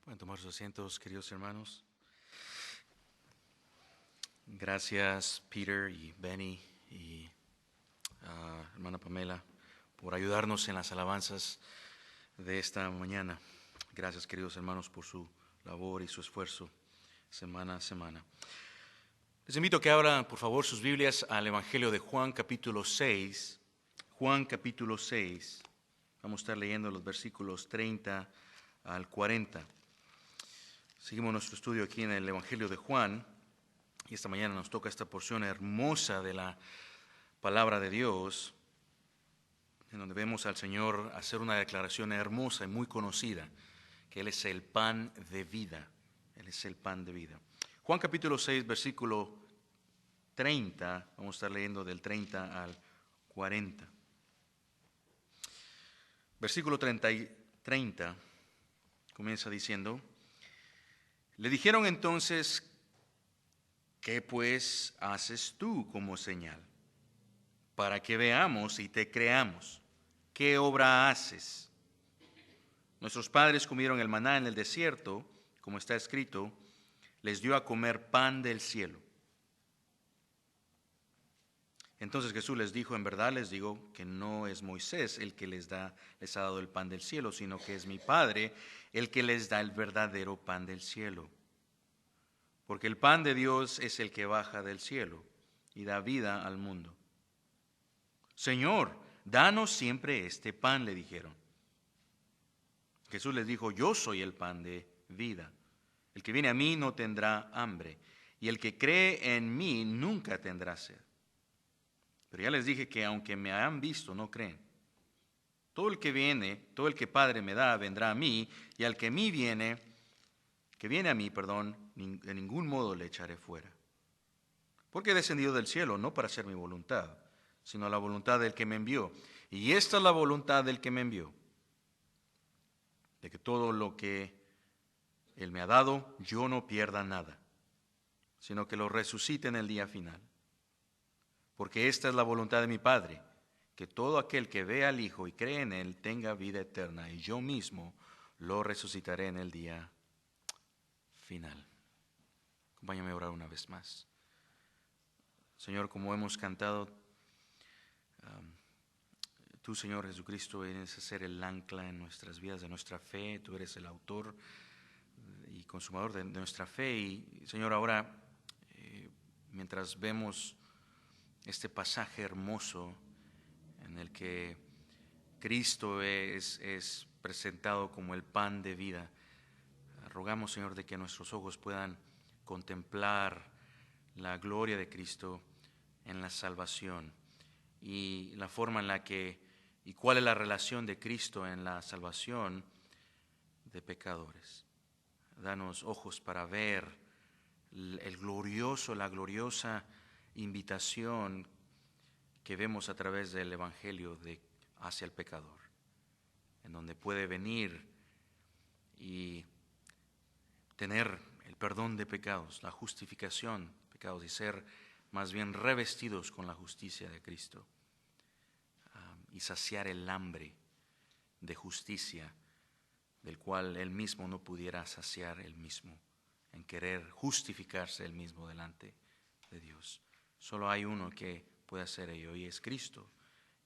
Pueden tomar sus asientos, queridos hermanos. Gracias, Peter y Benny y hermana Pamela, por ayudarnos en las alabanzas de esta mañana. Gracias, queridos hermanos, por su labor y su esfuerzo semana a semana. Les invito a que abran, por favor, sus Biblias al Evangelio de Juan, capítulo 6. Juan, capítulo 6. Vamos a estar leyendo los versículos 30 al 40. Seguimos nuestro estudio aquí en el Evangelio de Juan y esta mañana nos toca esta porción hermosa de la palabra de Dios, en donde vemos al Señor hacer una declaración hermosa y muy conocida, que Él es el pan de vida. Él es el pan de vida. Juan capítulo 6, versículo 30, vamos a estar leyendo del 30 al 40. Versículo 30 comienza diciendo: le dijeron entonces, ¿qué pues haces tú como señal? Para que veamos y te creamos. ¿Qué obra haces? Nuestros padres comieron el maná en el desierto, como está escrito, les dio a comer pan del cielo. Entonces Jesús les dijo, en verdad les digo que no es Moisés el que les ha dado el pan del cielo, sino que es mi Padre el que les da el verdadero pan del cielo. Porque el pan de Dios es el que baja del cielo y da vida al mundo. Señor, danos siempre este pan, le dijeron. Jesús les dijo, yo soy el pan de vida. El que viene a mí no tendrá hambre, y el que cree en mí nunca tendrá sed. Pero ya les dije que aunque me han visto, no creen. Todo el que Padre me da, vendrá a mí, y al que viene a mí, de ningún modo le echaré fuera. Porque he descendido del cielo, no para hacer mi voluntad, sino la voluntad del que me envió. Y esta es la voluntad del que me envió, de que todo lo que Él me ha dado, yo no pierda nada, sino que lo resucite en el día final. Porque esta es la voluntad de mi Padre, que todo aquel que vea al Hijo y cree en Él tenga vida eterna, y yo mismo lo resucitaré en el día final. Acompáñame a orar una vez más. Señor, como hemos cantado, tú, Señor Jesucristo, eres ser el ancla en nuestras vidas, de nuestra fe. Tú eres el autor y consumador de nuestra fe. Y, Señor, ahora, mientras vemos este pasaje hermoso en el que Cristo es presentado como el pan de vida, rogamos, Señor, de que nuestros ojos puedan contemplar la gloria de Cristo en la salvación y la forma en la que y cuál es la relación de Cristo en la salvación de pecadores. Danos ojos para ver la gloriosa invitación que vemos a través del Evangelio hacia el pecador, en donde puede venir y tener el perdón de pecados, la justificación de pecados y ser más bien revestidos con la justicia de Cristo y saciar el hambre de justicia del cual Él mismo no pudiera saciar Él mismo, en querer justificarse Él mismo delante de Dios. Solo hay uno que puede hacer ello y es Cristo,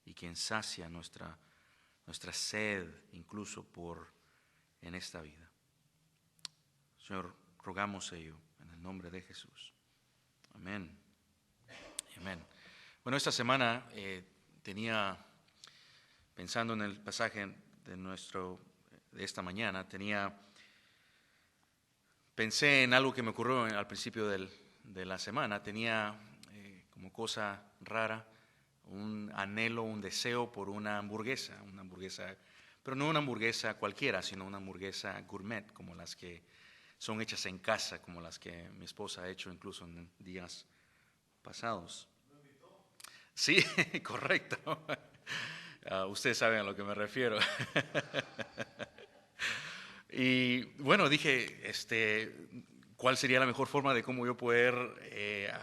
y quien sacia nuestra sed incluso en esta vida. Señor, rogamos ello en el nombre de Jesús. Amén. Amén. Bueno, esta semana pensando en el pasaje de esta mañana, pensé en algo que me ocurrió al principio de la semana. Tenía como cosa rara un anhelo, un deseo por una hamburguesa, pero no una hamburguesa cualquiera, sino una hamburguesa gourmet, como las que son hechas en casa, como las que mi esposa ha hecho incluso en días pasados. Sí, correcto. Ustedes saben a lo que me refiero. Y bueno, dije, ¿cuál sería la mejor forma de cómo yo poder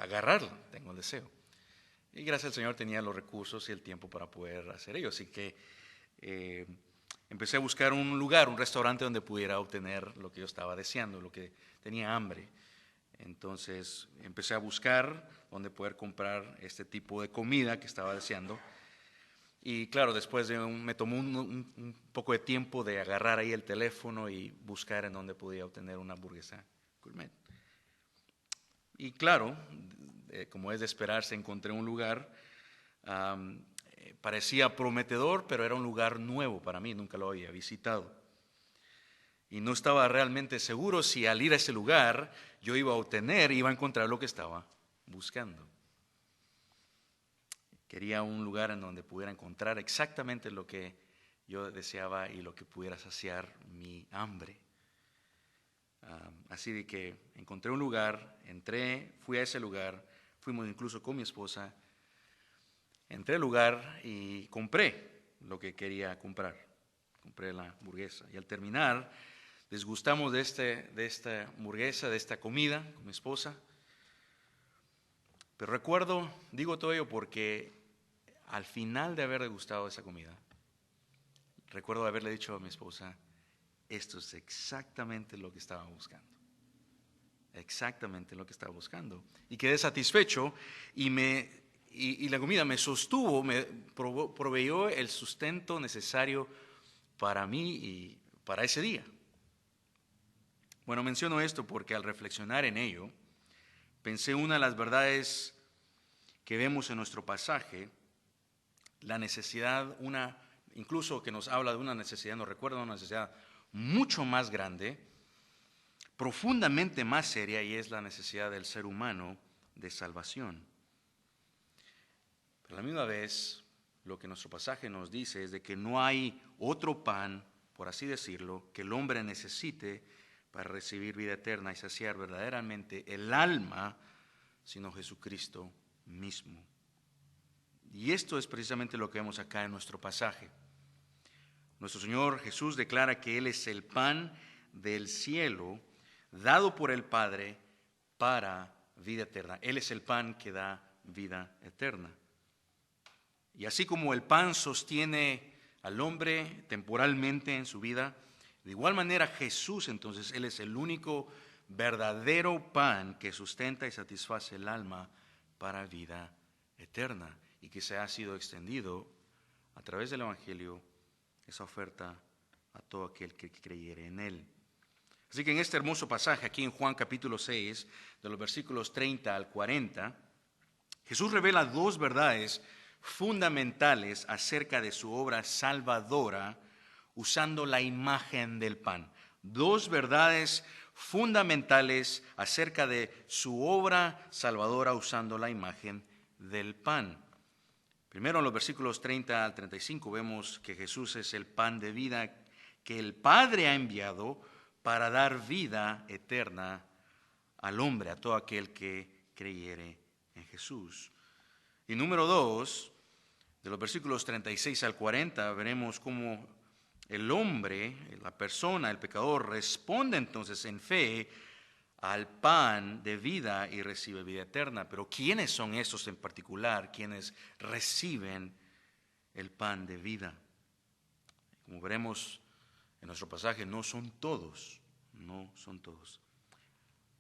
agarrarla? Tengo el deseo. Y gracias al Señor tenía los recursos y el tiempo para poder hacer ello. Así que empecé a buscar un lugar, un restaurante donde pudiera obtener lo que yo estaba deseando, lo que tenía hambre. Entonces empecé a buscar donde poder comprar este tipo de comida que estaba deseando. Y claro, después me tomó un poco de tiempo de agarrar ahí el teléfono y buscar en dónde podía obtener una hamburguesa gourmet. Y claro, como es de esperarse, encontré un lugar, parecía prometedor, pero era un lugar nuevo para mí, nunca lo había visitado. Y no estaba realmente seguro si al ir a ese lugar yo iba a encontrar lo que estaba buscando. Quería un lugar en donde pudiera encontrar exactamente lo que yo deseaba y lo que pudiera saciar mi hambre. Así de que encontré un lugar, entré, fui a ese lugar, fuimos incluso con mi esposa, entré al lugar y compré lo que quería comprar. Compré la hamburguesa. Y al terminar, disgustamos de esta hamburguesa, de esta comida con mi esposa. Pero recuerdo, digo todo ello porque al final de haber degustado esa comida, recuerdo haberle dicho a mi esposa, esto es exactamente lo que estaba buscando. Exactamente lo que estaba buscando. Y quedé satisfecho y la comida me sostuvo, me proveyó el sustento necesario para mí y para ese día. Bueno, menciono esto porque al reflexionar en ello, pensé una de las verdades que vemos en nuestro pasaje, la necesidad, incluso que nos habla de una necesidad, nos recuerda una necesidad mucho más grande, profundamente más seria, y es la necesidad del ser humano de salvación. Pero a la misma vez, lo que nuestro pasaje nos dice es de que no hay otro pan, por así decirlo, que el hombre necesite para recibir vida eterna y saciar verdaderamente el alma, sino Jesucristo mismo. Y esto es precisamente lo que vemos acá en nuestro pasaje. Nuestro Señor Jesús declara que Él es el pan del cielo, dado por el Padre para vida eterna. Él es el pan que da vida eterna. Y así como el pan sostiene al hombre temporalmente en su vida, de igual manera Jesús, entonces, Él es el único verdadero pan que sustenta y satisface el alma para vida eterna y que se ha sido extendido a través del Evangelio, esa oferta a todo aquel que creyere en Él. Así que en este hermoso pasaje, aquí en Juan capítulo 6, de los versículos 30 al 40, Jesús revela dos verdades fundamentales acerca de su obra salvadora usando la imagen del pan. Dos verdades fundamentales acerca de su obra salvadora usando la imagen del pan. Primero en los versículos 30 al 35 vemos que Jesús es el pan de vida que el Padre ha enviado para dar vida eterna al hombre, a todo aquel que creyere en Jesús. Y número 2, de los versículos 36 al 40, veremos cómo el hombre, la persona, el pecador, responde entonces en fe al pan de vida y recibe vida eterna. Pero ¿quiénes son estos en particular, quienes reciben el pan de vida? Como veremos en nuestro pasaje, no son todos, no son todos.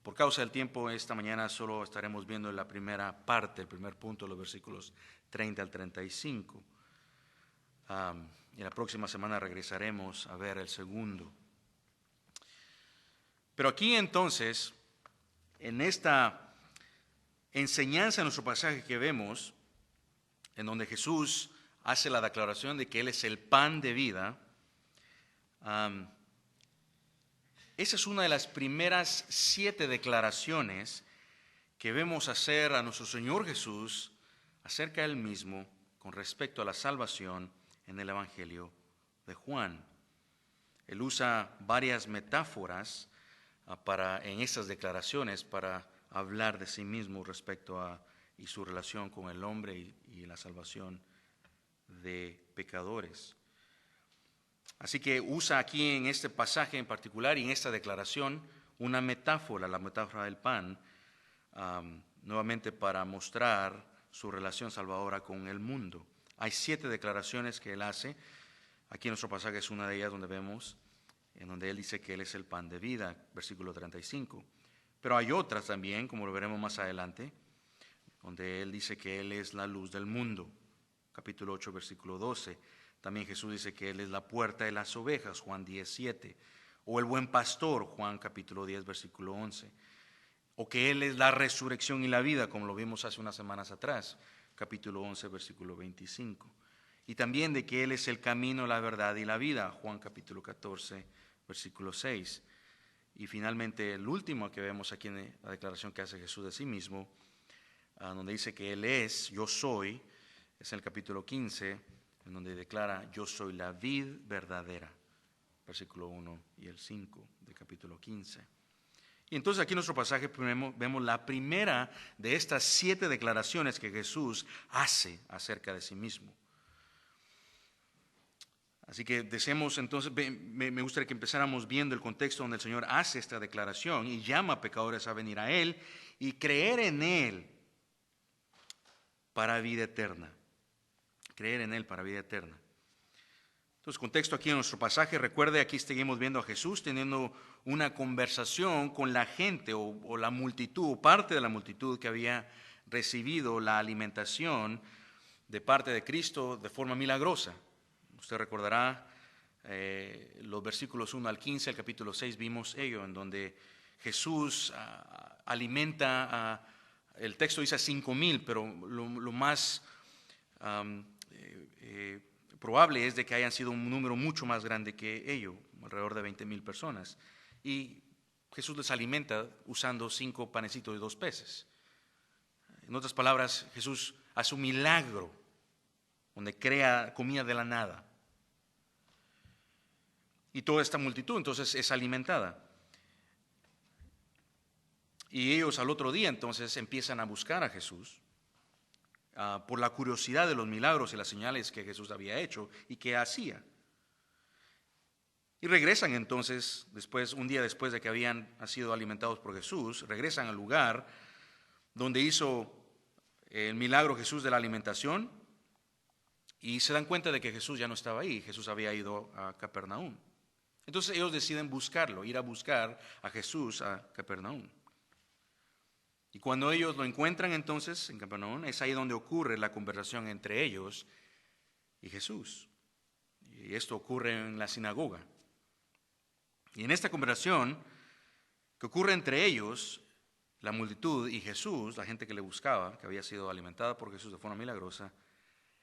Por causa del tiempo, esta mañana solo estaremos viendo la primera parte, el primer punto de los versículos 30 al 35. Y la próxima semana regresaremos a ver el segundo. Pero aquí entonces, en esta enseñanza en nuestro pasaje que vemos, en donde Jesús hace la declaración de que Él es el pan de vida, esa es una de las primeras 7 declaraciones que vemos hacer a nuestro Señor Jesús acerca de Él mismo con respecto a la salvación en el Evangelio de Juan. Él usa varias metáforas en estas declaraciones para hablar de sí mismo respecto a y su relación con el hombre y la salvación de pecadores. Así que usa aquí en este pasaje en particular y en esta declaración una metáfora, la metáfora del pan, nuevamente para mostrar su relación salvadora con el mundo. Hay 7 declaraciones que él hace Aquí en nuestro pasaje es una de ellas donde vemos, en donde Él dice que Él es el pan de vida, versículo 35. Pero hay otras también, como lo veremos más adelante, donde Él dice que Él es la luz del mundo, capítulo 8, versículo 12. También Jesús dice que Él es la puerta de las ovejas, Juan 10, 7. O el buen pastor, Juan capítulo 10, versículo 11. O que Él es la resurrección y la vida, como lo vimos hace unas semanas atrás, capítulo 11, versículo 25. Y también de que Él es el camino, la verdad y la vida, Juan capítulo 14, versículo 6. Y finalmente el último que vemos aquí en la declaración que hace Jesús de sí mismo, donde dice que Él es, yo soy, es en el capítulo 15, en donde declara, yo soy la vid verdadera, versículo 1 y el 5 del capítulo 15. Y entonces aquí en nuestro pasaje vemos la primera de estas 7 declaraciones que Jesús hace acerca de sí mismo. Así que deseamos entonces, me gustaría que empezáramos viendo el contexto donde el Señor hace esta declaración y llama a pecadores a venir a Él y creer en Él para vida eterna. Creer en Él para vida eterna. Entonces, contexto aquí en nuestro pasaje, recuerde, aquí seguimos viendo a Jesús teniendo una conversación con la gente o la multitud, o parte de la multitud que había recibido la alimentación de parte de Cristo de forma milagrosa. Usted recordará los versículos 1 al 15, el capítulo 6 vimos ello, en donde Jesús alimenta, el texto dice 5,000, pero lo más probable es de que hayan sido un número mucho más grande que ello, alrededor de 20,000 personas. Y Jesús les alimenta usando 5 panecitos y 2 peces. En otras palabras, Jesús hace un milagro donde crea comida de la nada. Y toda esta multitud entonces es alimentada. Y ellos al otro día entonces empiezan a buscar a Jesús por la curiosidad de los milagros y las señales que Jesús había hecho y que hacía. Y regresan entonces, un día después de que habían sido alimentados por Jesús, regresan al lugar donde hizo el milagro Jesús de la alimentación y se dan cuenta de que Jesús ya no estaba ahí, Jesús había ido a Capernaum. Entonces ellos deciden buscarlo, ir a buscar a Jesús a Capernaum. Y cuando ellos lo encuentran entonces en Capernaum, es ahí donde ocurre la conversación entre ellos y Jesús. Y esto ocurre en la sinagoga. Y en esta conversación que ocurre entre ellos, la multitud y Jesús, la gente que le buscaba, que había sido alimentada por Jesús de forma milagrosa,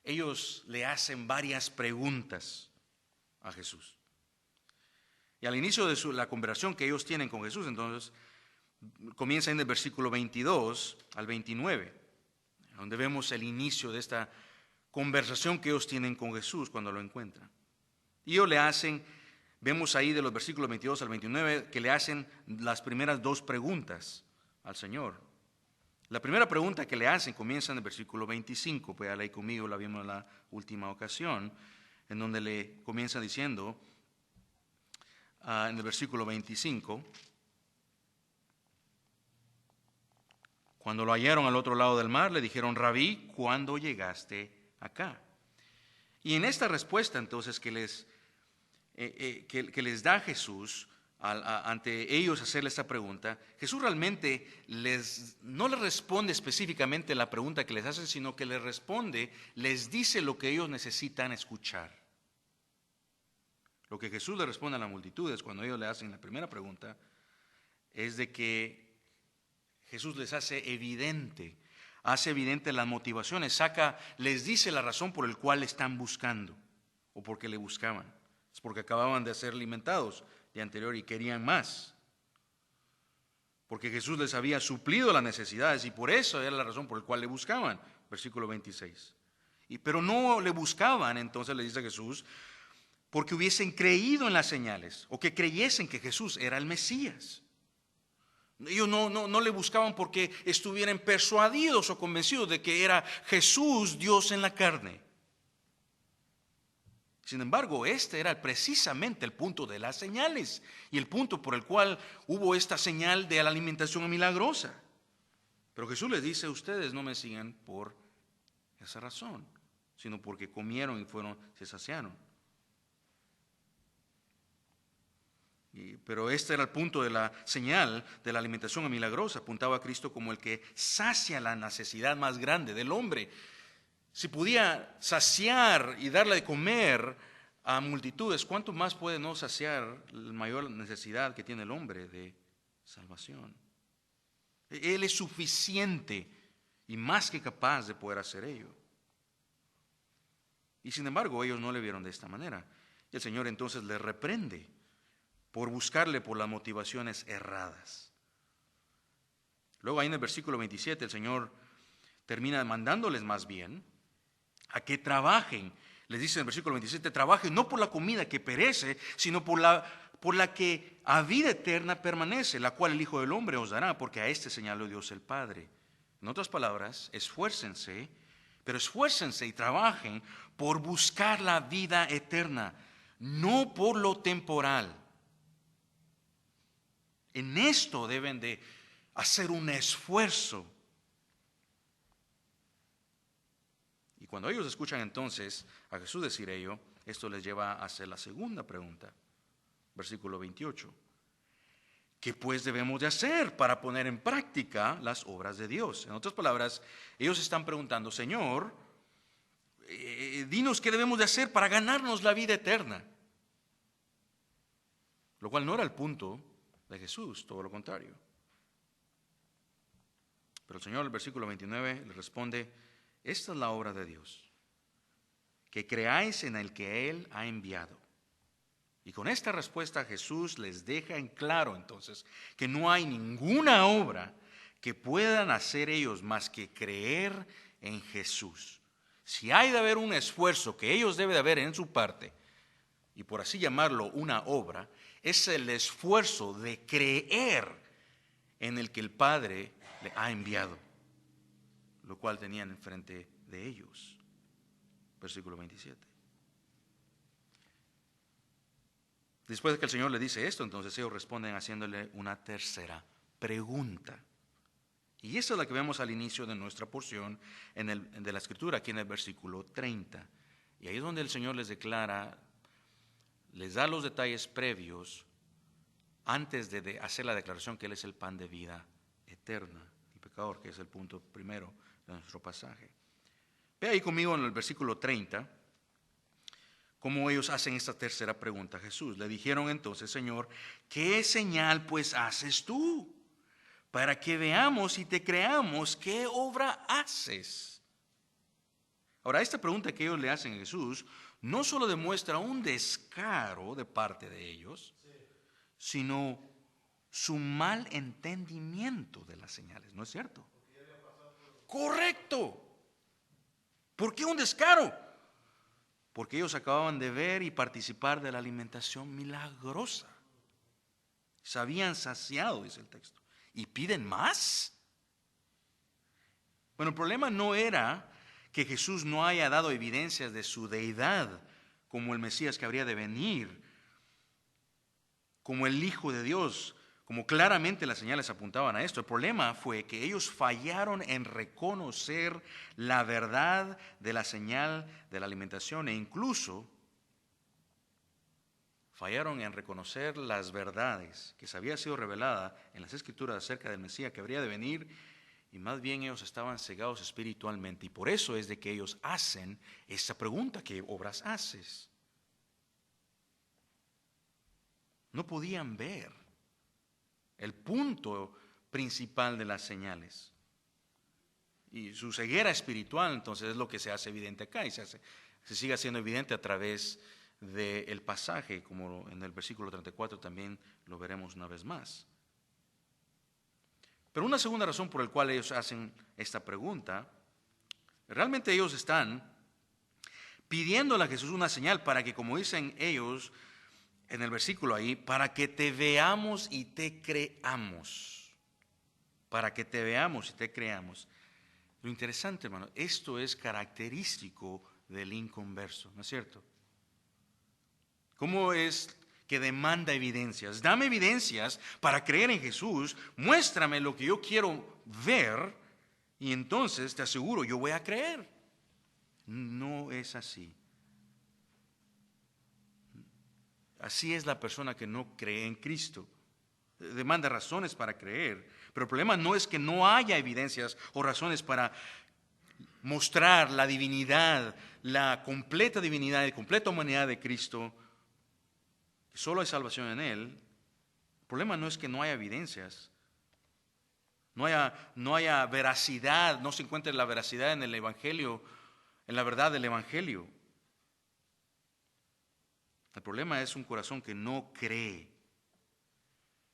ellos le hacen varias preguntas a Jesús. Y al inicio de la conversación que ellos tienen con Jesús, entonces, comienza en el versículo 22 al 29, donde vemos el inicio de esta conversación que ellos tienen con Jesús cuando lo encuentran. Y ellos le hacen, vemos ahí de los versículos 22 al 29, que le hacen las primeras 2 preguntas al Señor. La primera pregunta que le hacen comienza en el versículo 25, pues ya leí conmigo, la vimos en la última ocasión, en donde le comienza diciendo, en el versículo 25, cuando lo hallaron al otro lado del mar, le dijeron, Rabí, ¿cuándo llegaste acá? Y en esta respuesta entonces que les da Jesús, ante ellos hacerle esta pregunta, Jesús realmente no les responde específicamente la pregunta que les hace, sino que les responde, les dice lo que ellos necesitan escuchar. Lo que Jesús le responde a la multitud es cuando ellos le hacen la primera pregunta, es de que Jesús les hace evidente las motivaciones, les dice la razón por la cual le están buscando o porque le buscaban. Es porque acababan de ser alimentados de anterior y querían más. Porque Jesús les había suplido las necesidades y por eso era la razón por la cual le buscaban. Versículo 26. Pero no le buscaban, entonces le dice Jesús, porque hubiesen creído en las señales o que creyesen que Jesús era el Mesías. Ellos no le buscaban porque estuvieran persuadidos o convencidos de que era Jesús Dios en la carne. Sin embargo, este era precisamente el punto de las señales y el punto por el cual hubo esta señal de la alimentación milagrosa. Pero Jesús les dice, ustedes no me siguen por esa razón, sino porque comieron y se saciaron. Pero este era el punto de la señal de la alimentación milagrosa. Apuntaba a Cristo como el que sacia la necesidad más grande del hombre. Si podía saciar y darle de comer a multitudes, ¿cuánto más puede no saciar la mayor necesidad que tiene el hombre de salvación? Él es suficiente y más que capaz de poder hacer ello. Y sin embargo, ellos no le vieron de esta manera. El Señor entonces les reprende por buscarle por las motivaciones erradas. Luego ahí en el versículo 27 el Señor termina mandándoles más bien a que trabajen. Les dice en el versículo 27, trabajen no por la comida que perece, sino por la que a vida eterna permanece, la cual el Hijo del Hombre os dará, porque a este señaló Dios el Padre. En otras palabras, esfuércense, pero esfuércense y trabajen por buscar la vida eterna, no por lo temporal. En esto deben de hacer un esfuerzo. Y cuando ellos escuchan entonces a Jesús decir ello, esto les lleva a hacer la segunda pregunta. Versículo 28. ¿Qué pues debemos de hacer para poner en práctica las obras de Dios? En otras palabras, ellos están preguntando, Señor, dinos qué debemos de hacer para ganarnos la vida eterna. Lo cual no era el punto de Jesús, todo lo contrario. Pero el Señor, en el versículo 29, le responde, esta es la obra de Dios, que creáis en el que Él ha enviado. Y con esta respuesta Jesús les deja en claro entonces que no hay ninguna obra que puedan hacer ellos más que creer en Jesús. Si hay de haber un esfuerzo que ellos deben de haber en su parte, y por así llamarlo una obra, es el esfuerzo de creer en el que el Padre le ha enviado, lo cual tenían enfrente de ellos. Versículo 27. Después de que el Señor le dice esto, entonces ellos responden haciéndole una tercera pregunta. Y esa es la que vemos al inicio de nuestra porción de la Escritura, aquí en el versículo 30. Y ahí es donde el Señor les declara, les da los detalles previos antes de hacer la declaración que Él es el pan de vida eterna, el pecador, que es el punto primero de nuestro pasaje. Ve ahí conmigo en el versículo 30, cómo ellos hacen esta tercera pregunta a Jesús. Le dijeron entonces, Señor, ¿qué señal pues haces tú? Para que veamos y te creamos, ¿qué obra haces? Ahora, esta pregunta que ellos le hacen a Jesús no solo demuestra un descaro de parte de ellos, sino su mal entendimiento de las señales, ¿no es cierto? Correcto. ¿Por qué un descaro? Porque ellos acababan de ver y participar de la alimentación milagrosa. Se habían saciado, dice el texto. ¿Y piden más? Bueno, el problema no era que Jesús no haya dado evidencias de su deidad como el Mesías que habría de venir, como el Hijo de Dios, como claramente las señales apuntaban a esto. El problema fue que ellos fallaron en reconocer la verdad de la señal de la alimentación e incluso fallaron en reconocer las verdades que se había sido revelada en las Escrituras acerca del Mesías que habría de venir, y más bien ellos estaban cegados espiritualmente, y por eso es de que ellos hacen esta pregunta: ¿qué obras haces? No podían ver el punto principal de las señales. Y su ceguera espiritual entonces es lo que se hace evidente acá, y se sigue haciendo evidente a través del pasaje, como en el versículo 34 también lo veremos una vez más. Pero una segunda razón por la cual ellos hacen esta pregunta, realmente ellos están pidiéndole a Jesús una señal para que, como dicen ellos en el versículo ahí, para que te veamos y te creamos. Para que te veamos y te creamos. Lo interesante, hermano, esto es característico del inconverso, ¿no es cierto? ¿Cómo es que demanda evidencias? Dame evidencias para creer en Jesús, muéstrame lo que yo quiero ver y entonces te aseguro, yo voy a creer. No es así. Así es la persona que no cree en Cristo. Demanda razones para creer, pero el problema no es que no haya evidencias o razones para mostrar la divinidad, la completa divinidad y completa humanidad de Cristo, que solo hay salvación en Él. El problema no es que no haya evidencias, no haya veracidad, no se encuentre la veracidad en el Evangelio, en la verdad del Evangelio. El problema es un corazón que no cree.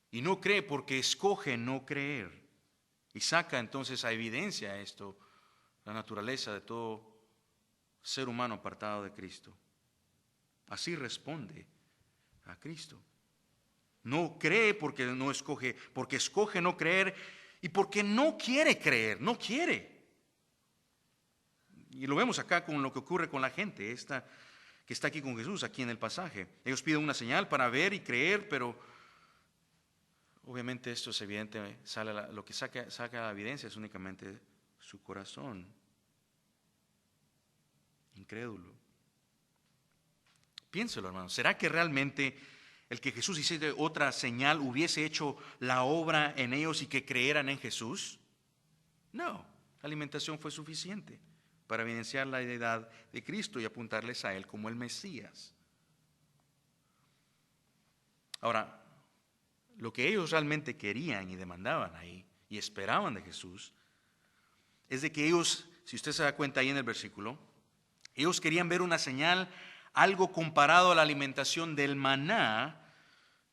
Y no cree porque escoge no creer. Y saca entonces a evidencia esto, la naturaleza de todo ser humano apartado de Cristo. Así responde a Cristo. No cree porque no escoge, porque escoge no creer y porque no quiere creer, no quiere. Y lo vemos acá con lo que ocurre con la gente que está aquí con Jesús, aquí en el pasaje. Ellos piden una señal para ver y creer, pero obviamente esto es evidente, lo que saca la evidencia es únicamente su corazón incrédulo. Piénselo, hermano, ¿será que realmente el que Jesús hiciese otra señal hubiese hecho la obra en ellos y que creyeran en Jesús? No, la alimentación fue suficiente para evidenciar la deidad de Cristo y apuntarles a Él como el Mesías. Ahora, lo que ellos realmente querían y demandaban ahí y esperaban de Jesús es de que ellos, si usted se da cuenta ahí en el versículo, ellos querían ver una señal, algo comparado a la alimentación del maná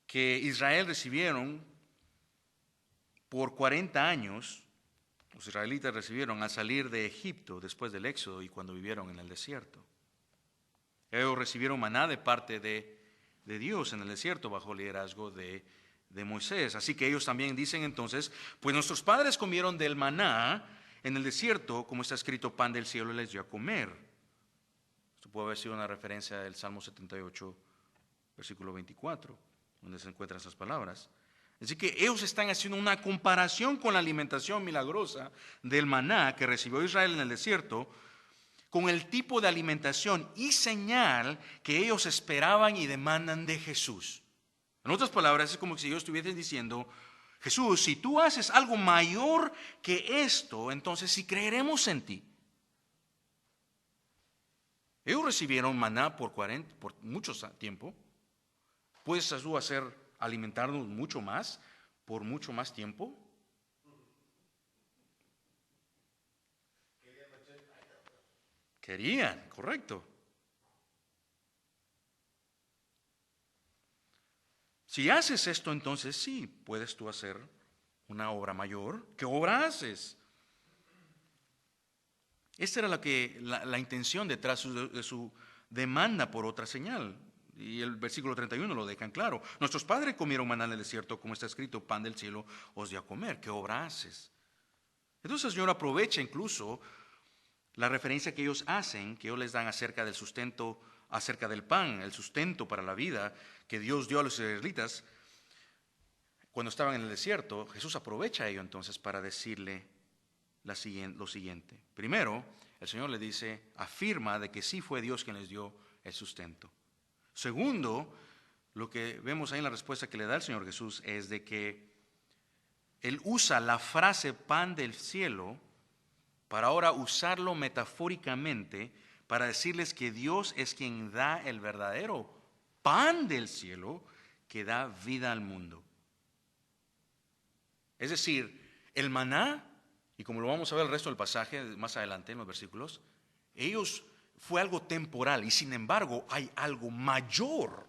que Israel recibieron por 40 años. Los israelitas recibieron al salir de Egipto después del Éxodo y cuando vivieron en el desierto. Ellos recibieron maná de parte de Dios en el desierto bajo el liderazgo de Moisés. Así que ellos también dicen entonces, pues nuestros padres comieron del maná en el desierto, como está escrito, pan del cielo les dio a comer. Esto puede haber sido una referencia del Salmo 78, versículo 24, donde se encuentran esas palabras. Así que ellos están haciendo una comparación con la alimentación milagrosa del maná que recibió Israel en el desierto, con el tipo de alimentación y señal que ellos esperaban y demandan de Jesús. En otras palabras, es como si ellos estuviesen diciendo, Jesús, si tú haces algo mayor que esto, entonces sí creeremos en ti. Ellos recibieron maná por mucho tiempo. ¿Puedes tú alimentarnos mucho más por mucho más tiempo? Querían, correcto. Si haces esto, entonces sí, puedes tú hacer una obra mayor. ¿Qué obra haces? Esta era la intención detrás de su demanda por otra señal. Y el versículo 31 lo dejan claro. Nuestros padres comieron maná en el desierto, como está escrito, pan del cielo os dio a comer. ¿Qué obra haces? Entonces el Señor aprovecha incluso la referencia que ellos hacen, que ellos les dan acerca del sustento, acerca del pan, el sustento para la vida que Dios dio a los israelitas cuando estaban en el desierto. Jesús aprovecha ello entonces para decirle lo siguiente. Primero, el Señor le dice, afirma de que sí fue Dios quien les dio el sustento. Segundo, lo que vemos ahí en la respuesta que le da el Señor Jesús es de que Él usa la frase pan del cielo para ahora usarlo metafóricamente para decirles que Dios es quien da el verdadero pan del cielo que da vida al mundo. Es decir, el maná, y como lo vamos a ver el resto del pasaje más adelante en los versículos, fue algo temporal y sin embargo hay algo mayor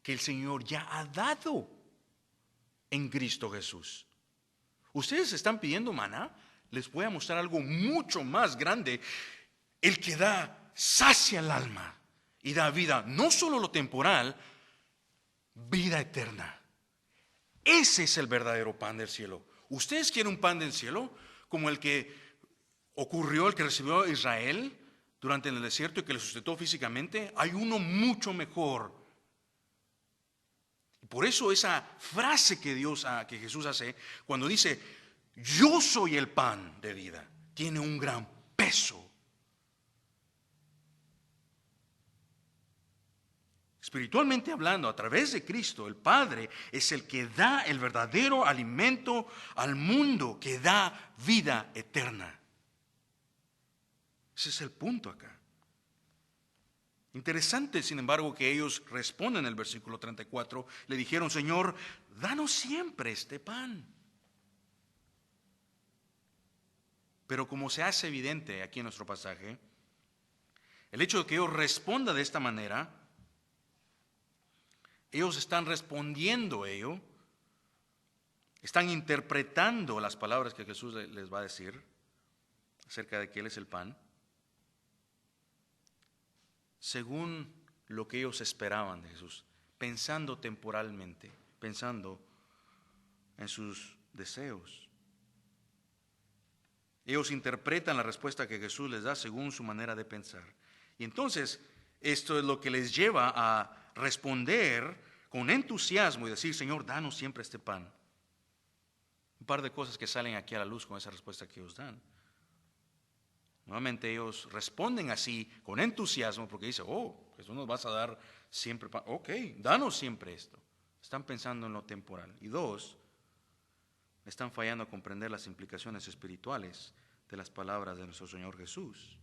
que el Señor ya ha dado en Cristo Jesús. Ustedes están pidiendo maná, les voy a mostrar algo mucho más grande, el que sacia el alma y da vida, no solo lo temporal, vida eterna. Ese es el verdadero pan del cielo. ¿Ustedes quieren un pan del cielo como el que ocurrió, el que recibió Israel durante el desierto y que le sustentó físicamente? Hay uno mucho mejor. Y por eso esa frase que Jesús hace cuando dice, yo soy el pan de vida, tiene un gran peso. Espiritualmente hablando, a través de Cristo, el Padre es el que da el verdadero alimento al mundo, que da vida eterna. Ese es el punto acá. Interesante, sin embargo, que ellos responden en el versículo 34. Le dijeron: Señor, danos siempre este pan. Pero como se hace evidente aquí en nuestro pasaje, el hecho de que ellos respondan de esta manera, ellos están respondiendo están interpretando las palabras que Jesús les va a decir acerca de que Él es el pan, según lo que ellos esperaban de Jesús, pensando temporalmente, pensando en sus deseos. Ellos interpretan la respuesta que Jesús les da según su manera de pensar. Y entonces, esto es lo que les lleva a responder con entusiasmo y decir: Señor, danos siempre este pan. Un par de cosas que salen aquí a la luz con esa respuesta que ellos dan. Nuevamente ellos responden así con entusiasmo porque dicen: oh, Jesús nos vas a dar siempre pan. Ok, danos siempre esto. Están pensando en lo temporal. Y dos, están fallando a comprender las implicaciones espirituales de las palabras de nuestro Señor Jesús.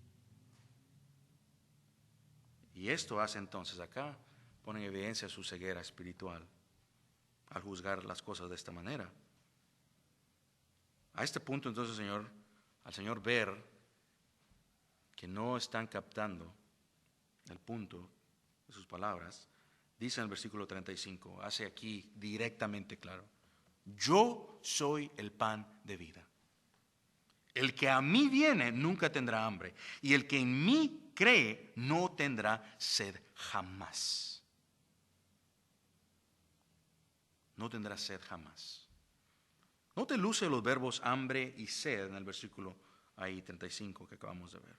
Y esto hace entonces acá, pone en evidencia su ceguera espiritual al juzgar las cosas de esta manera. A este punto entonces al Señor ver que no están captando el punto de sus palabras, dice en el versículo 35, hace aquí directamente claro: yo soy el pan de vida. El que a mí viene nunca tendrá hambre, y el que en mí cree no tendrá sed jamás. No tendrá sed jamás. Note el uso de los verbos hambre y sed en el versículo ahí 35 que acabamos de ver.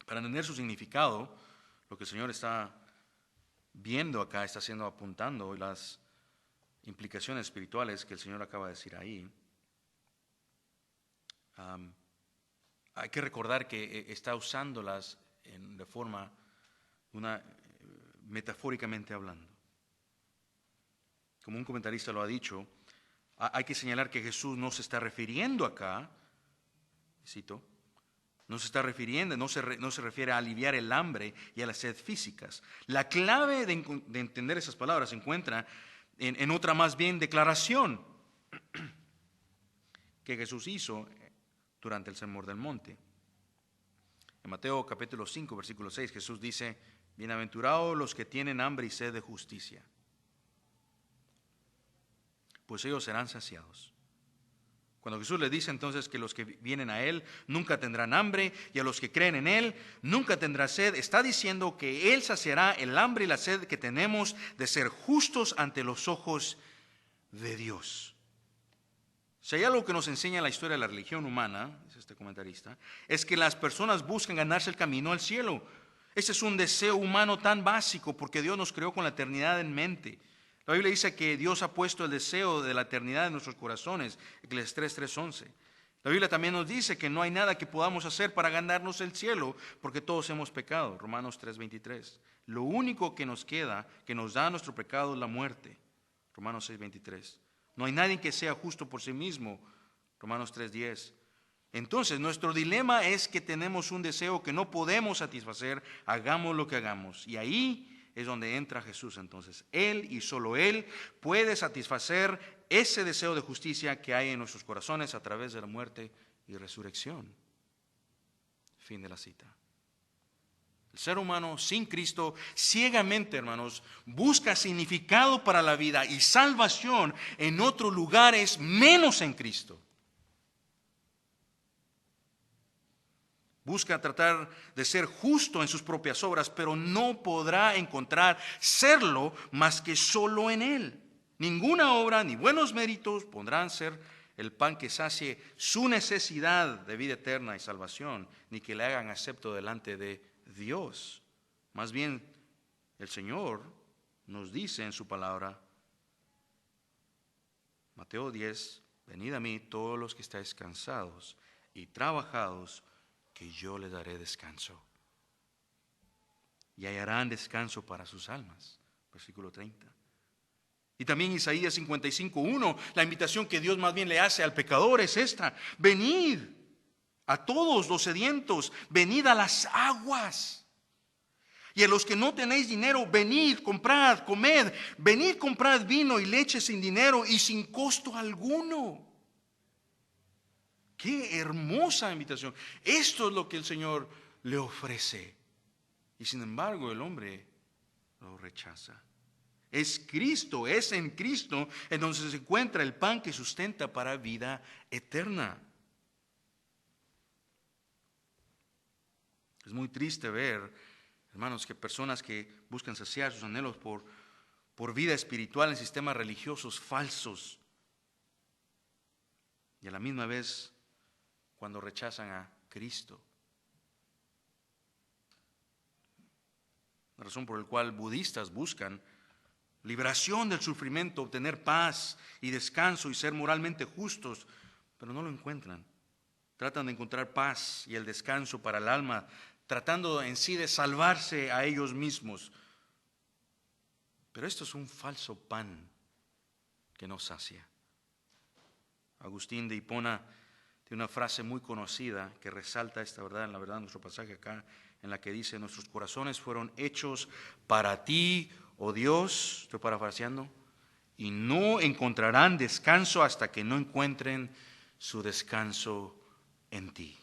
Para entender su significado, lo que el Señor está viendo acá, está haciendo, apuntando, y las implicaciones espirituales que el Señor acaba de decir ahí, hay que recordar que está usándolas de forma metafóricamente hablando. Como un comentarista lo ha dicho, hay que señalar que Jesús no se está refiriendo acá, cito, no se refiere a aliviar el hambre y a la sed físicas. La clave de entender esas palabras se encuentra en otra más bien declaración que Jesús hizo durante el Sermón del Monte. En Mateo capítulo 5, versículo 6, Jesús dice: bienaventurados los que tienen hambre y sed de justicia, pues ellos serán saciados. Cuando Jesús le dice entonces que los que vienen a Él nunca tendrán hambre y a los que creen en Él nunca tendrá sed, está diciendo que Él saciará el hambre y la sed que tenemos de ser justos ante los ojos de Dios. Si hay algo que nos enseña la historia de la religión humana, es este comentarista, es que las personas buscan ganarse el camino al cielo. Ese es un deseo humano tan básico porque Dios nos creó con la eternidad en mente. La Biblia dice que Dios ha puesto el deseo de la eternidad en nuestros corazones, Eclesiastés 3:11. La Biblia también nos dice que no hay nada que podamos hacer para ganarnos el cielo, porque todos hemos pecado, Romanos 3:23. Lo único que nos queda, que nos da nuestro pecado, es la muerte, Romanos 6:23. No hay nadie que sea justo por sí mismo, Romanos 3:10. Entonces, nuestro dilema es que tenemos un deseo que no podemos satisfacer, hagamos lo que hagamos. Y ahí es donde entra Jesús entonces. Él y solo Él puede satisfacer ese deseo de justicia que hay en nuestros corazones a través de la muerte y resurrección. Fin de la cita. El ser humano sin Cristo ciegamente, hermanos, busca significado para la vida y salvación en otros lugares menos en Cristo. Busca tratar de ser justo en sus propias obras, pero no podrá encontrar serlo más que solo en Él. Ninguna obra ni buenos méritos podrán ser el pan que sacie su necesidad de vida eterna y salvación, ni que le hagan acepto delante de Dios. Más bien, el Señor nos dice en su palabra, Mateo 10, venid a mí todos los que estáis cansados y trabajados, que yo le daré descanso. y hallarán descanso para sus almas. Versículo 30. Y también Isaías 55:1, la invitación que Dios más bien le hace al pecador es esta: venid a todos los sedientos, venid a las aguas. Y a los que no tenéis dinero, venid, comprad, comed, venid, comprad vino y leche sin dinero y sin costo alguno. Qué hermosa invitación. Esto es lo que el Señor le ofrece. Y sin embargo el hombre lo rechaza. Es Cristo, es en Cristo en donde se encuentra el pan que sustenta para vida eterna. Es muy triste ver, hermanos, que personas que buscan saciar sus anhelos por vida espiritual en sistemas religiosos falsos, y a la misma vez cuando rechazan a Cristo. La razón por la cual budistas buscan liberación del sufrimiento, obtener paz y descanso y ser moralmente justos, pero no lo encuentran. Tratan de encontrar paz y el descanso para el alma, tratando en sí de salvarse a ellos mismos. Pero esto es un falso pan que no sacia. Agustín de Hipona tiene una frase muy conocida que resalta esta verdad, en la verdad, en nuestro pasaje acá, en la que dice: nuestros corazones fueron hechos para ti, oh Dios, estoy parafraseando, y no encontrarán descanso hasta que no encuentren su descanso en ti.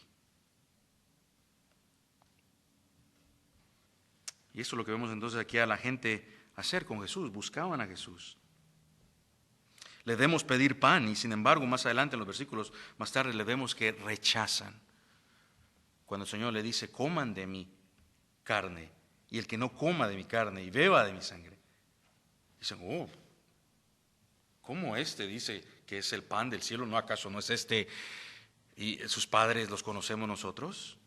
Y esto es lo que vemos entonces aquí a la gente hacer con Jesús. Buscaban a Jesús. Le debemos pedir pan y sin embargo más adelante en los versículos más tarde le vemos que rechazan. Cuando el Señor le dice: coman de mi carne, y el que no coma de mi carne y beba de mi sangre. Dicen: oh, ¿cómo dice que es el pan del cielo? ¿No acaso no es este? ¿Y sus padres los conocemos nosotros?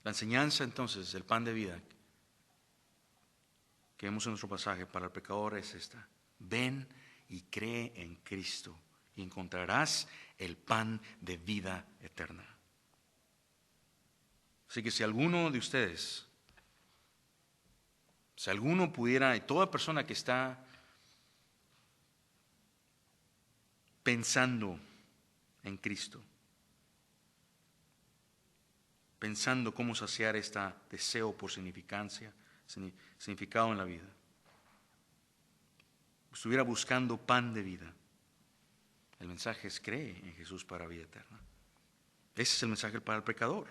La enseñanza entonces del pan de vida que vemos en nuestro pasaje para el pecador es esta: ven y cree en Cristo y encontrarás el pan de vida eterna. Así que si alguno de ustedes, si alguno pudiera, y toda persona que está pensando en Cristo, pensando cómo saciar este deseo por significado en la vida, estuviera buscando pan de vida, el mensaje es: cree en Jesús para vida eterna. Ese es el mensaje para el pecador.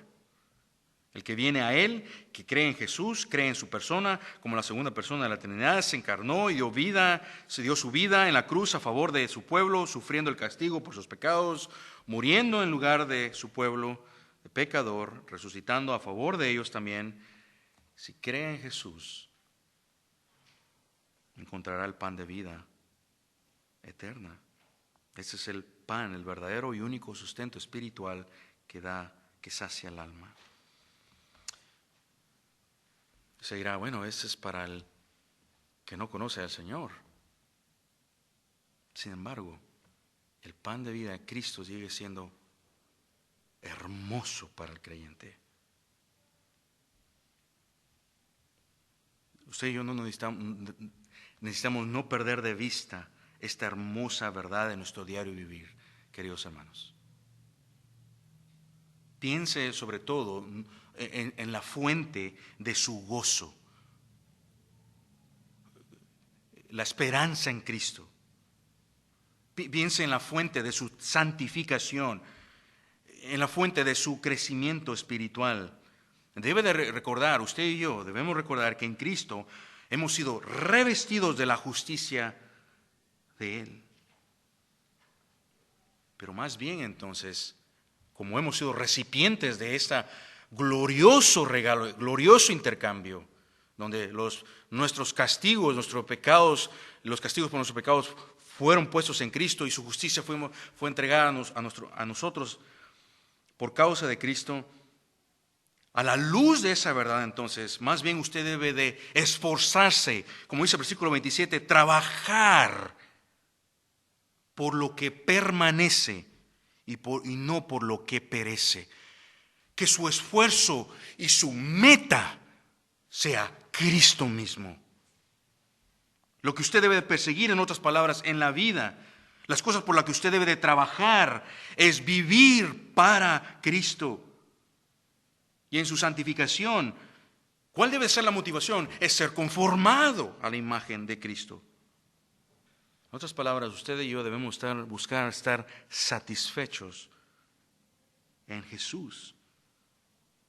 El que viene a Él, que cree en Jesús, cree en su persona como la segunda persona de la Trinidad, se encarnó y se dio su vida en la cruz a favor de su pueblo, sufriendo el castigo por sus pecados, muriendo en lugar de su pueblo de pecador, resucitando a favor de ellos también. Si cree en Jesús, encontrará el pan de vida eterna. Ese es el pan, el verdadero y único sustento espiritual que sacia el alma. Se dirá: bueno, ese es para el que no conoce al Señor. Sin embargo, el pan de vida de Cristo sigue siendo hermoso para el creyente. Usted y yo no necesitamos no perder de vista esta hermosa verdad de nuestro diario vivir, queridos hermanos. Piense sobre todo en la fuente de su gozo, la esperanza en Cristo. Piense en la fuente de su santificación, en la fuente de su crecimiento espiritual. Debe de recordar, usted y yo debemos recordar que en Cristo hemos sido revestidos de la justicia de Él. Pero más bien entonces, como hemos sido recipientes de este glorioso regalo, glorioso intercambio, donde nuestros castigos, nuestros pecados, los castigos por nuestros pecados fueron puestos en Cristo y su justicia fue entregada a nosotros por causa de Cristo. A la luz de esa verdad, entonces, más bien usted debe de esforzarse, como dice el versículo 27, trabajar por lo que permanece y no por lo que perece. Que su esfuerzo y su meta sea Cristo mismo. Lo que usted debe de perseguir, en otras palabras, en la vida, las cosas por las que usted debe de trabajar, es vivir para Cristo. Y en su santificación, ¿cuál debe ser la motivación? Es ser conformado a la imagen de Cristo. En otras palabras, usted y yo debemos buscar estar satisfechos en Jesús.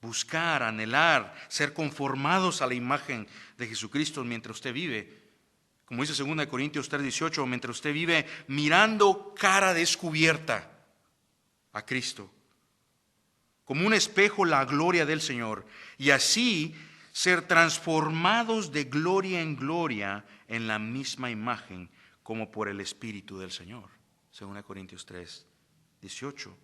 Buscar, anhelar, ser conformados a la imagen de Jesucristo mientras usted vive. Como dice 2 Corintios 3:18, mientras usted vive mirando cara descubierta a Cristo. Como un espejo la gloria del Señor. Y así ser transformados de gloria en gloria en la misma imagen como por el Espíritu del Señor. 2 Corintios 3:18.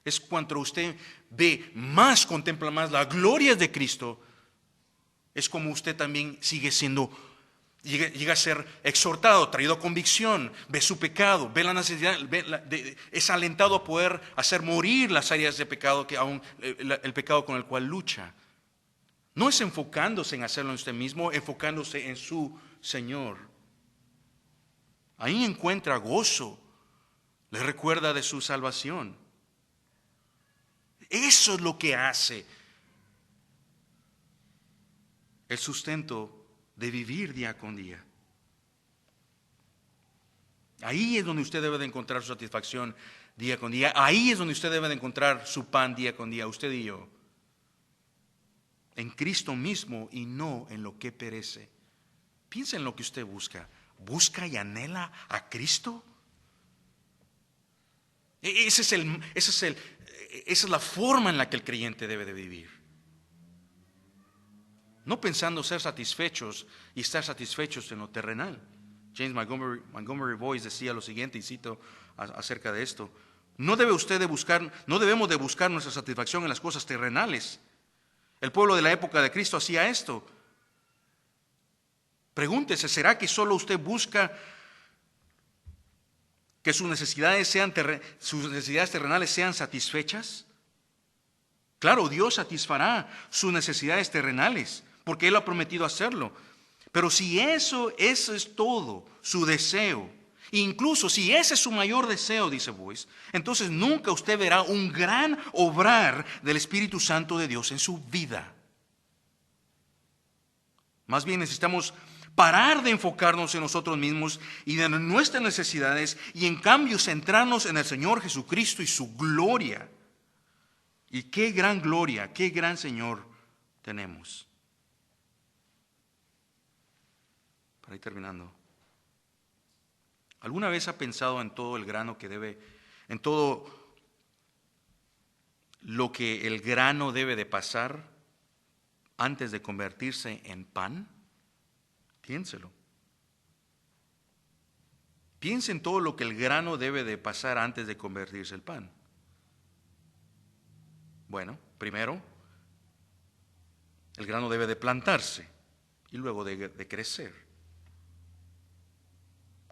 Es cuando usted ve más, contempla más la gloria de Cristo, es como usted también llega a ser exhortado, traído a convicción, ve su pecado, ve la necesidad, es alentado a poder hacer morir las áreas de pecado, el pecado con el cual lucha. No es enfocándose en hacerlo en usted mismo, enfocándose en su Señor. Ahí encuentra gozo, le recuerda de su salvación. Eso es lo que hace el sustento de vivir día con día. Ahí es donde usted debe de encontrar su satisfacción día con día. Ahí es donde usted debe de encontrar su pan día con día, usted y yo. En Cristo mismo y no en lo que perece. Piensa en lo que usted busca. ¿Busca y anhela a Cristo? Esa es la forma en la que el creyente debe de vivir. No pensando ser satisfechos y estar satisfechos en lo terrenal. James Montgomery Boyce decía lo siguiente, y cito acerca de esto: no debemos de buscar nuestra satisfacción en las cosas terrenales. El pueblo de la época de Cristo hacía esto. Pregúntese, ¿será que solo usted busca que sus necesidades terrenales sean satisfechas? Claro, Dios satisfará sus necesidades terrenales, porque Él ha prometido hacerlo. Pero si eso es todo, su deseo, incluso si ese es su mayor deseo, dice Boyce, entonces nunca usted verá un gran obrar del Espíritu Santo de Dios en su vida. Más bien necesitamos parar de enfocarnos en nosotros mismos y en nuestras necesidades, y en cambio centrarnos en el Señor Jesucristo y su gloria. Y qué gran gloria, qué gran Señor tenemos. Para ir terminando, ¿alguna vez ha pensado en todo en todo lo que el grano debe de pasar antes de convertirse en pan? Piénselo. Piense en todo lo que el grano debe de pasar antes de convertirse en pan. Bueno, primero, el grano debe de plantarse y luego de crecer.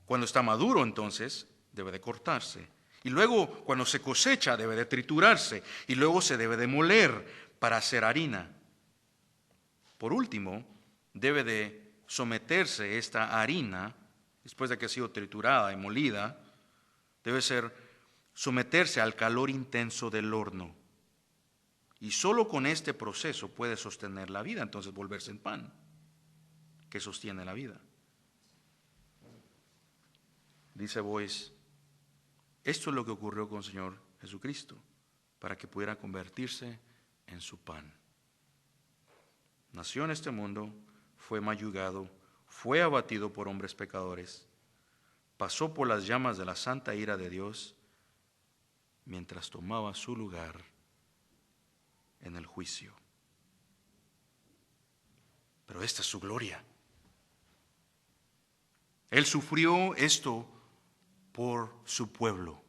Cuando está maduro, entonces, debe de cortarse. Y luego, cuando se cosecha, debe de triturarse. Y luego se debe de moler para hacer harina. Por último, debe de someterse esta harina, después de que ha sido triturada y molida, debe someterse al calor intenso del horno. Y solo con este proceso puede sostener la vida, entonces volverse en pan, que sostiene la vida. Dice Boyce, esto es lo que ocurrió con el Señor Jesucristo, para que pudiera convertirse en su pan. Nació en este mundo, fue mayugado, fue abatido por hombres pecadores, pasó por las llamas de la santa ira de Dios, mientras tomaba su lugar en el juicio. Pero esta es su gloria. Él sufrió esto por su pueblo.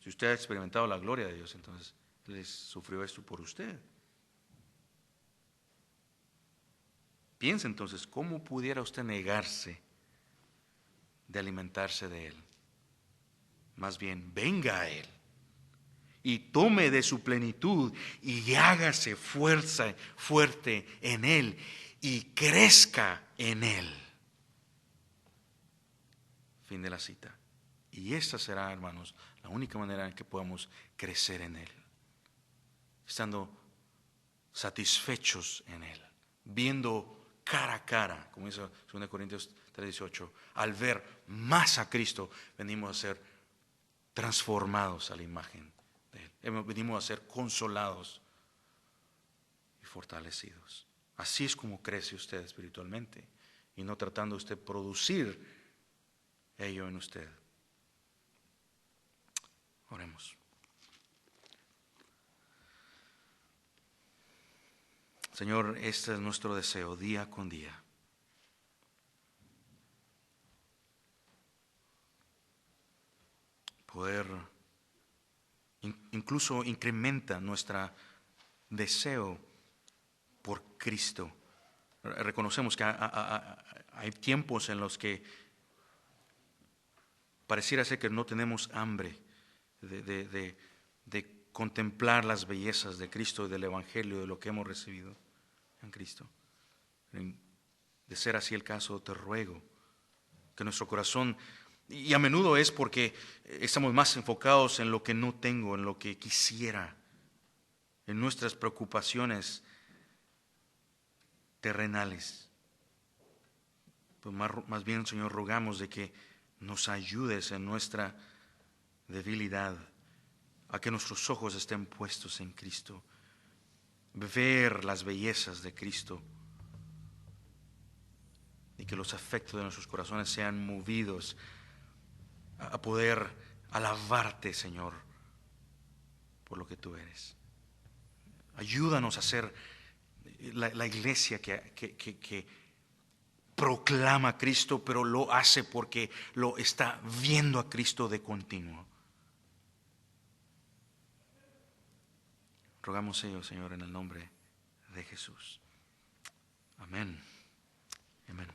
Si usted ha experimentado la gloria de Dios, entonces Él sufrió esto por usted. Piense entonces, ¿cómo pudiera usted negarse de alimentarse de Él? más bien venga a Él y tome de su plenitud y hágase fuerte en Él y crezca en Él. Fin de la cita. Y esta será, hermanos, la única manera en que podamos crecer en Él, estando satisfechos en Él, viendo cara a cara, como dice 2 Corintios 3:18, al ver más a Cristo, venimos a ser transformados a la imagen de Él. Venimos a ser consolados y fortalecidos. Así es como crece usted espiritualmente, y no tratando usted producir ello en usted. Oremos. Señor, este es nuestro deseo día con día. Poder, incluso incrementa nuestro deseo por Cristo. Reconocemos que hay tiempos en los que pareciera ser que no tenemos hambre de contemplar las bellezas de Cristo y del Evangelio, de lo que hemos recibido en Cristo. De ser así el caso, te ruego que nuestro corazón, y a menudo es porque estamos más enfocados en lo que no tengo, en lo que quisiera, en nuestras preocupaciones terrenales. Pues más bien, Señor, rogamos de que nos ayudes en nuestra debilidad, a que nuestros ojos estén puestos en Cristo, ver las bellezas de Cristo, y que los afectos de nuestros corazones sean movidos a poder alabarte, Señor, por lo que tú eres. Ayúdanos a ser la iglesia que proclama a Cristo, pero lo hace porque lo está viendo a Cristo de continuo. Rogamos ello, Señor, en el nombre de Jesús. Amén. Amén.